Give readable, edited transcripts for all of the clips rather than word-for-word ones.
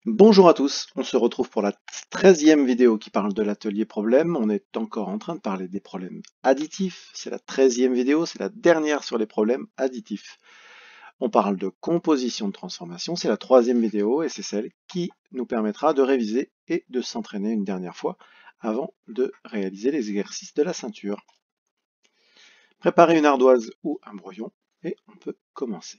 Bonjour à tous, on se retrouve pour la 13e vidéo qui parle de l'atelier problème. On est encore en train de parler des problèmes additifs. C'est la 13e vidéo, c'est la dernière sur les problèmes additifs. On parle de composition de transformation, c'est la 3e vidéo et c'est celle qui nous permettra de réviser et de s'entraîner une dernière fois avant de réaliser les exercices de la ceinture. Préparez une ardoise ou un brouillon et on peut commencer.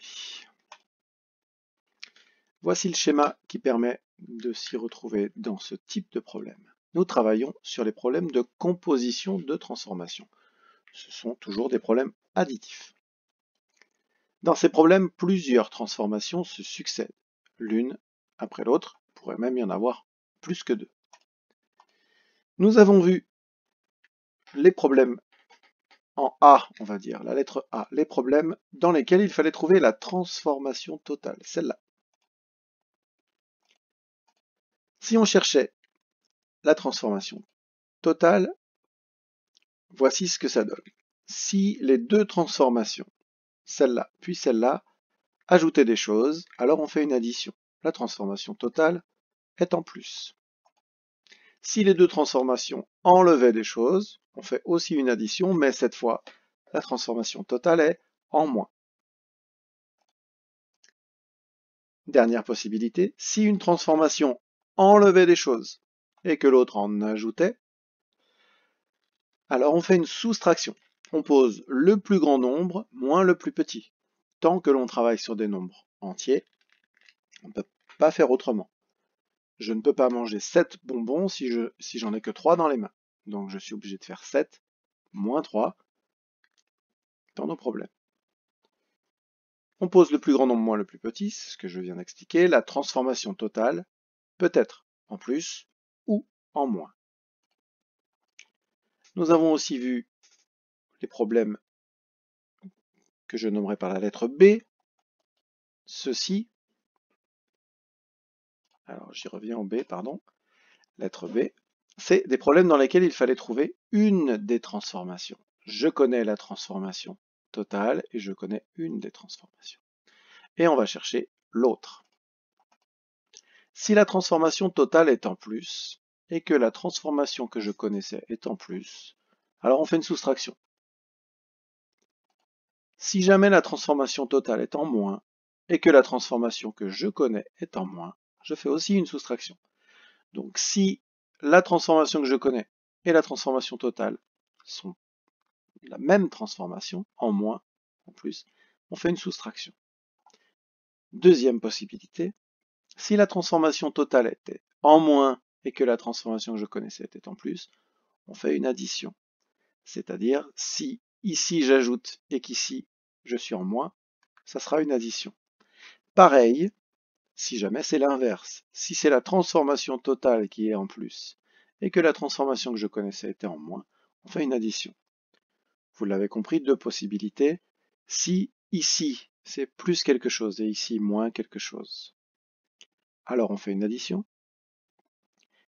Voici le schéma qui permet de s'y retrouver dans ce type de problème. Nous travaillons sur les problèmes de composition de transformation. Ce sont toujours des problèmes additifs. Dans ces problèmes, plusieurs transformations se succèdent, l'une après l'autre, il pourrait même y en avoir plus que deux. Nous avons vu les problèmes en A, on va dire, la lettre A, les problèmes dans lesquels il fallait trouver la transformation totale, celle-là. Si on cherchait la transformation totale, voici ce que ça donne. Si les deux transformations, celle-là puis celle-là, ajoutaient des choses, alors on fait une addition. La transformation totale est en plus. Si les deux transformations enlevaient des choses, on fait aussi une addition, mais cette fois, la transformation totale est en moins. Dernière possibilité, si une transformation enlevait des choses et que l'autre en ajoutait, alors on fait une soustraction. On pose le plus grand nombre moins le plus petit. Tant que l'on travaille sur des nombres entiers, on ne peut pas faire autrement. Je ne peux pas manger 7 bonbons si j'en ai que 3 dans les mains. Donc je suis obligé de faire 7 moins 3 dans nos problèmes. On pose le plus grand nombre moins le plus petit, c'est ce que je viens d'expliquer. La transformation totale peut être en plus ou en moins. Nous avons aussi vu les problèmes que je nommerai par la lettre B. Ceci, alors j'y reviens au B, pardon, lettre B, c'est des problèmes dans lesquels il fallait trouver une des transformations. Je connais la transformation totale et je connais une des transformations. Et on va chercher l'autre. Si la transformation totale est en plus et que la transformation que je connaissais est en plus, alors on fait une soustraction. Si jamais la transformation totale est en moins et que la transformation que je connais est en moins, je fais aussi une soustraction. Donc si la transformation que je connais et la transformation totale sont la même transformation, en moins, en plus, on fait une soustraction. Deuxième possibilité, si la transformation totale était en moins et que la transformation que je connaissais était en plus, on fait une addition. C'est-à-dire, si ici j'ajoute et qu'ici je suis en moins, ça sera une addition. Pareil, si jamais c'est l'inverse. Si c'est la transformation totale qui est en plus et que la transformation que je connaissais était en moins, on fait une addition. Vous l'avez compris, deux possibilités. Si ici c'est plus quelque chose et ici moins quelque chose, alors on fait une addition.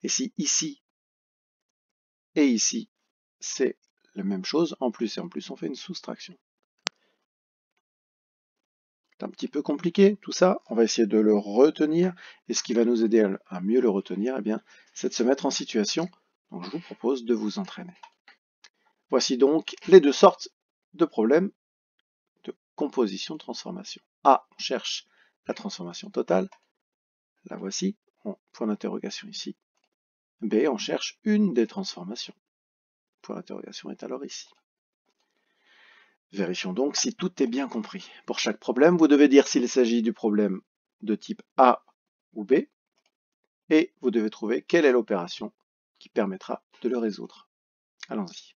Et si ici et ici c'est la même chose, en plus et en plus, on fait une soustraction. C'est un petit peu compliqué tout ça, on va essayer de le retenir. Et ce qui va nous aider à mieux le retenir, eh bien, c'est de se mettre en situation. Donc je vous propose de vous entraîner. Voici donc les deux sortes de problèmes de composition de transformation. A, on cherche la transformation totale. La voici, point d'interrogation ici. B, on cherche une des transformations. Point d'interrogation est alors ici. Vérifions donc si tout est bien compris. Pour chaque problème, vous devez dire s'il s'agit du problème de type A ou B, et vous devez trouver quelle est l'opération qui permettra de le résoudre. Allons-y.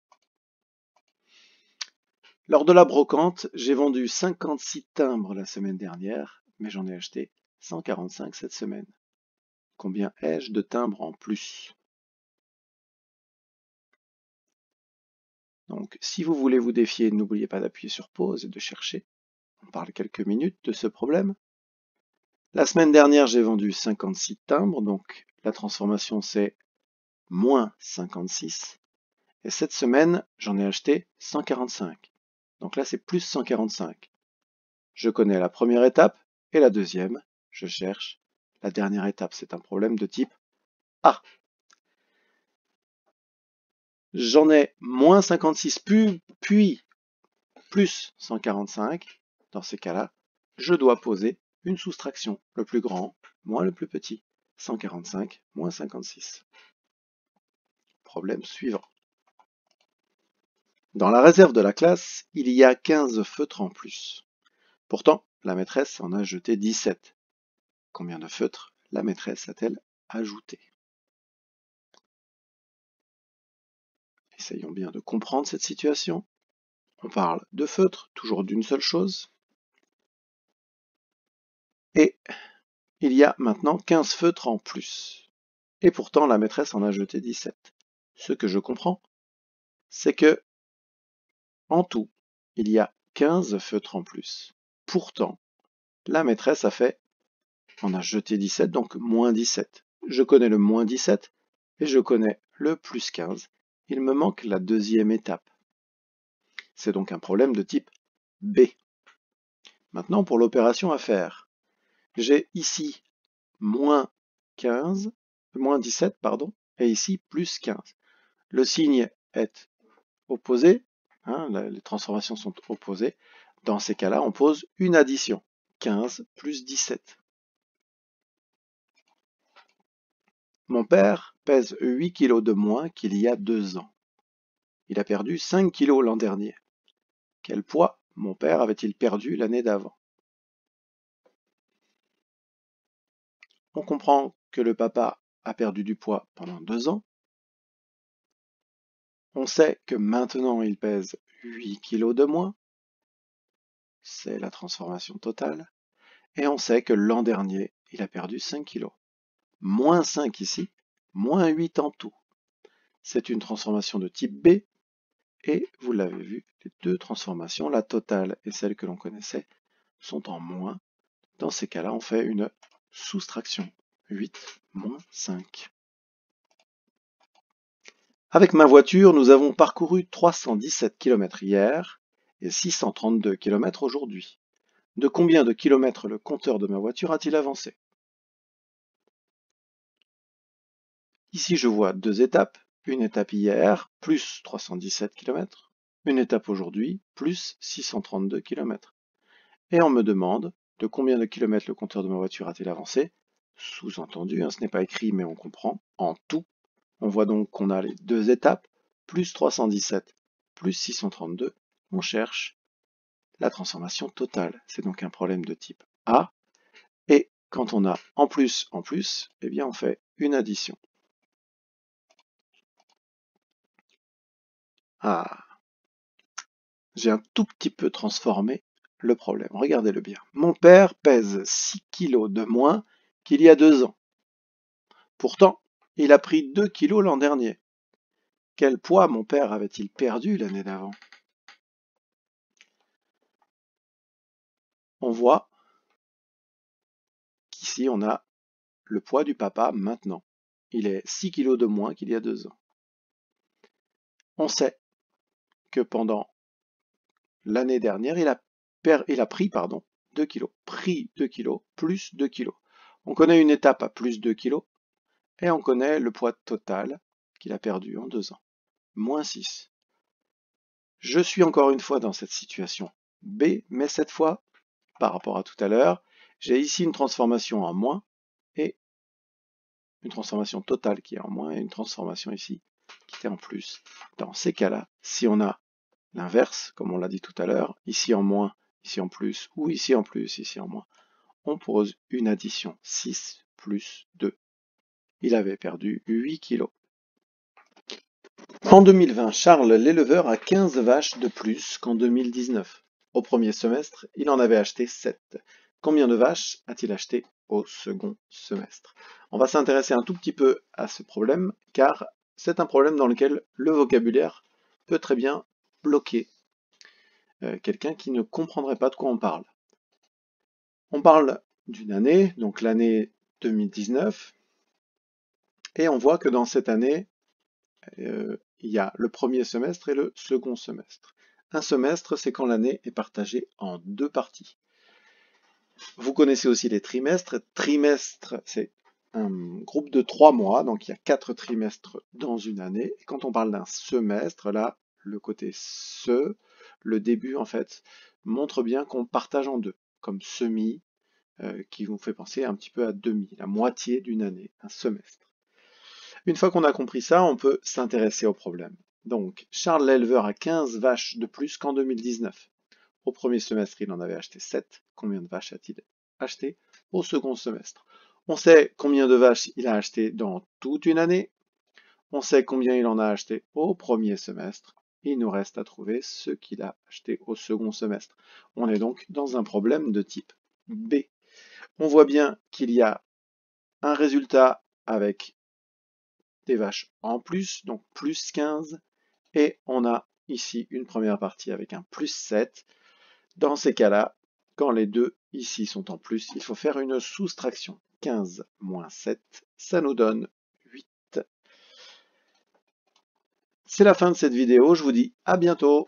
Lors de la brocante, j'ai vendu 56 timbres la semaine dernière, mais j'en ai acheté 145 cette semaine. Combien ai-je de timbres en plus? Donc, si vous voulez vous défier, n'oubliez pas d'appuyer sur pause et de chercher. On parle quelques minutes de ce problème. La semaine dernière, j'ai vendu 56 timbres, donc la transformation c'est moins 56. Et cette semaine, j'en ai acheté 145. Donc là, c'est plus 145. Je connais la première étape et la deuxième. Je cherche la dernière étape, c'est un problème de type A. J'en ai moins 56 puis plus 145. Dans ces cas-là, je dois poser une soustraction. Le plus grand moins le plus petit. 145 moins 56. Problème suivant. Dans la réserve de la classe, il y a 15 feutres en plus. Pourtant, la maîtresse en a jeté 17. Combien de feutres la maîtresse a-t-elle ajouté? Essayons bien de comprendre cette situation. On parle de feutres, toujours d'une seule chose. Et il y a maintenant 15 feutres en plus. Et pourtant, la maîtresse en a jeté 17. Ce que je comprends, c'est que, en tout, il y a 15 feutres en plus. Pourtant, la maîtresse en a jeté 17, donc moins 17. Je connais le moins 17 et je connais le plus 15. Il me manque la deuxième étape. C'est donc un problème de type B. Maintenant, pour l'opération à faire, j'ai ici moins 15, moins 17, pardon, et ici plus 15. Le signe est opposé, hein, les transformations sont opposées. Dans ces cas-là, on pose une addition. 15 plus 17. Mon père pèse 8 kg de moins qu'il y a 2 ans. Il a perdu 5 kg l'an dernier. Quel poids mon père avait-il perdu l'année d'avant? On comprend que le papa a perdu du poids pendant 2 ans. On sait que maintenant il pèse 8 kg de moins. C'est la transformation totale. Et on sait que l'an dernier, il a perdu 5 kg. Moins 5 ici, moins 8 en tout. C'est une transformation de type B. Et vous l'avez vu, les deux transformations, la totale et celle que l'on connaissait, sont en moins. Dans ces cas-là, on fait une soustraction. 8 moins 5. Avec ma voiture, nous avons parcouru 317 km hier et 632 km aujourd'hui. De combien de kilomètres le compteur de ma voiture a-t-il avancé? Ici, je vois deux étapes. Une étape hier, plus 317 km. Une étape aujourd'hui, plus 632 km. Et on me demande de combien de kilomètres le compteur de ma voiture a-t-il avancé. Sous-entendu, ce n'est pas écrit, mais on comprend, en tout. On voit donc qu'on a les deux étapes, plus 317, plus 632. On cherche la transformation totale. C'est donc un problème de type A. Et quand on a en plus, eh bien on fait une addition. Ah, j'ai un tout petit peu transformé le problème. Regardez-le bien. Mon père pèse 6 kg de moins qu'il y a 2 ans. Pourtant, il a pris 2 kg l'an dernier. Quel poids mon père avait-il perdu l'année d'avant? On voit qu'ici on a le poids du papa maintenant. Il est 6 kg de moins qu'il y a 2 ans. On sait que pendant l'année dernière, il a pris 2 kg. Pris 2 kg plus 2 kg. On connaît une étape à plus 2 kg et on connaît le poids total qu'il a perdu en 2 ans. Moins 6. Je suis encore une fois dans cette situation B, mais cette fois, par rapport à tout à l'heure, j'ai ici une transformation en moins et une transformation totale qui est en moins et une transformation ici qui est en plus. Dans ces cas-là, si on a l'inverse, comme on l'a dit tout à l'heure, ici en moins, ici en plus, ou ici en plus, ici en moins, on pose une addition 6 plus 2. Il avait perdu 8 kg. En 2020, Charles l'éleveur a 15 vaches de plus qu'en 2019. Au premier semestre, il en avait acheté 7. Combien de vaches a-t-il acheté au second semestre? On va s'intéresser un tout petit peu à ce problème, car c'est un problème dans lequel le vocabulaire peut très bien bloquer quelqu'un qui ne comprendrait pas de quoi on parle. On parle d'une année, donc l'année 2019, et on voit que dans cette année, il y a le premier semestre et le second semestre. Un semestre, c'est quand l'année est partagée en deux parties. Vous connaissez aussi les trimestres. Trimestre, c'est un groupe de 3 mois, donc il y a 4 trimestres dans une année. Et quand on parle d'un semestre, là, le côté le début en fait, montre bien qu'on partage en deux, comme semi, qui vous fait penser un petit peu à demi, la moitié d'une année, un semestre. Une fois qu'on a compris ça, on peut s'intéresser au problème. Donc, Charles l'éleveur a 15 vaches de plus qu'en 2019. Au premier semestre, il en avait acheté 7. Combien de vaches a-t-il acheté au second semestre? On sait combien de vaches il a acheté dans toute une année. On sait combien il en a acheté au premier semestre. Il nous reste à trouver ce qu'il a acheté au second semestre. On est donc dans un problème de type B. On voit bien qu'il y a un résultat avec des vaches en plus, donc plus 15, et on a ici une première partie avec un plus 7. Dans ces cas-là, quand les deux ici sont en plus, il faut faire une soustraction. 15 moins 7, ça nous donne 8. C'est la fin de cette vidéo, je vous dis à bientôt.